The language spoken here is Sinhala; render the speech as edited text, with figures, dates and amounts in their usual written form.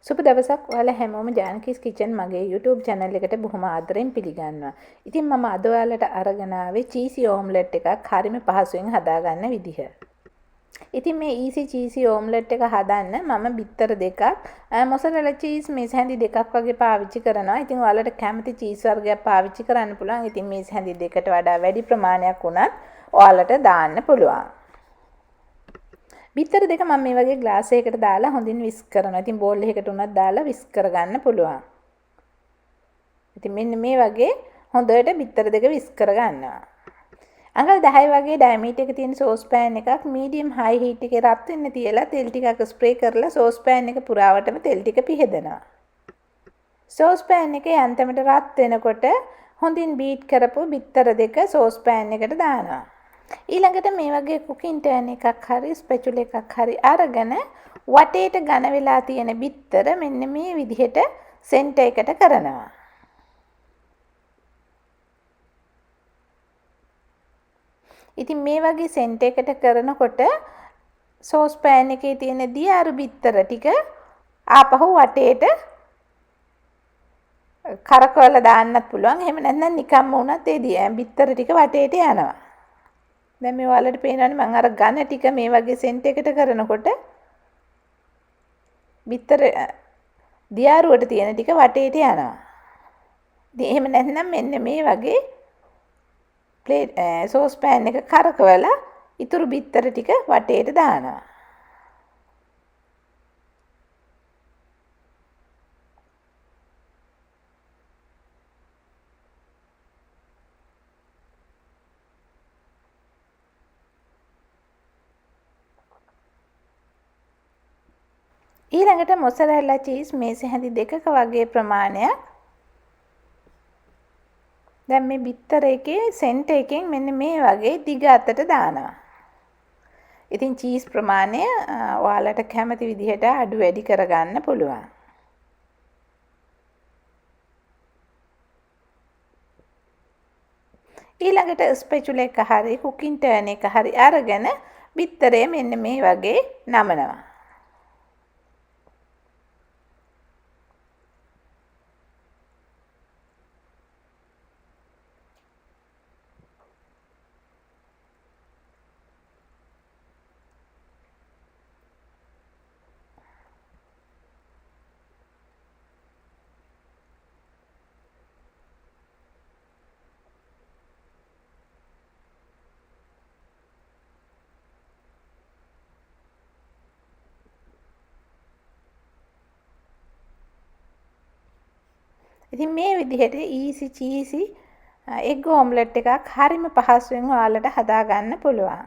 සුබ දවසක් ඔයාලා හැමෝම ජානකීස් කිචන් මගේ YouTube channel එකට බොහොම ආදරෙන් පිළිගන්නවා. ඉතින් මම අද ඔයාලට අරගෙන ආවේ cheesy omelette එකක් හරිම පහසුවෙන් හදාගන්න විදිහ. ඉතින් මේ easy cheesy omelette එක හදන්න මම බිත්තර දෙකක් mozzarella cheese මේස් හැඳි දෙකක් වගේ පාවිච්චි කරනවා. ඉතින් ඔයාලට කැමති cheese වර්ගයක් පාවිච්චි කරන්න පුළුවන්. ඉතින් මේස් හැඳි දෙකට වඩා වැඩි ප්‍රමාණයක් වුණත් ඔයාලට දාන්න පුළුවන්. බිත්තර දෙක මම මේ වගේ ග්ලාස් එකකට දාලා හොඳින් විස්ක් කරනවා. ඉතින් බෝල් එකකට උනත් දාලා විස්ක් කරගන්න පුළුවන්. ඉතින් මෙන්න මේ වගේ හොඳට බිත්තර දෙක විස්ක් කරගන්නවා. අඟල් 10 වගේ ඩයමීටර් එක තියෙන සෝස් පෑන් එකක් මීඩියම් හයි හීට් එකේ රත් වෙන්න තියලා තෙල් ටිකක් ස්ප්‍රේ කරලා සෝස් පෑන් එක පුරාවටම තෙල් ටික පිහදනවා. සෝස් පෑන් එකේ යන්තමට රත් වෙනකොට හොඳින් බීට් කරපු බිත්තර දෙක සෝස් පෑන් එකට දානවා. ඊළඟට මේ වගේ කුකින් ටර්න් එකක් හරි ස්පැචුලා එකක් හරි අරගෙන වටේට ඝන වෙලා තියෙන බිත්තර මෙන්න මේ විදිහට සෙන්ටර් එකට කරනවා. ඉතින් මේ වගේ සෙන්ටර් එකට කරනකොට සෝස් පෑන් එකේ තියෙන දියාරු බිත්තර ටික ආපහු වටේට කරකවලා දාන්නත් පුළුවන්. එහෙම නැත්නම් නිකම්ම වුණත් ඒ බිත්තර ටික වටේට යනවා. දැන් මේ ඔයාලට පේනවනේ මම අර ඝන ටික මේ වගේ සෙන්ටර් එකට කරනකොට බිත්තර දියාරුවට තියෙන ටික වටේට යනවා. ඉතින් එහෙම නැත්නම් මෙන්න මේ වගේ සෝස් පෑන් එක කරකවලා ඉතුරු බිත්තර ටික වටේට දානවා. ඊළඟට මොසරෙල්ලා චීස් මේස හැඳි දෙකක වගේ ප්‍රමාණයක් දැන් මේ බිත්තර එකේ සෙන්ටර් එකෙන් මෙන්න මේ වගේ දිග අතට දානවා. ඉතින් චීස් ප්‍රමාණය ඔයාලට කැමති විදිහට අඩු වැඩි කරගන්න පුළුවන්. ඊළඟට ස්පැචුලා එක හරි කුකින් ටර්න් එක හරි අරගෙන බිත්තරේ මෙන්න මේ වගේ නමනවා. ඉතින් මේ විදිහට easy cheesy egg omelette එකක් හරිම පහසුවෙන් ඔයාලට හදාගන්න පුළුවන්.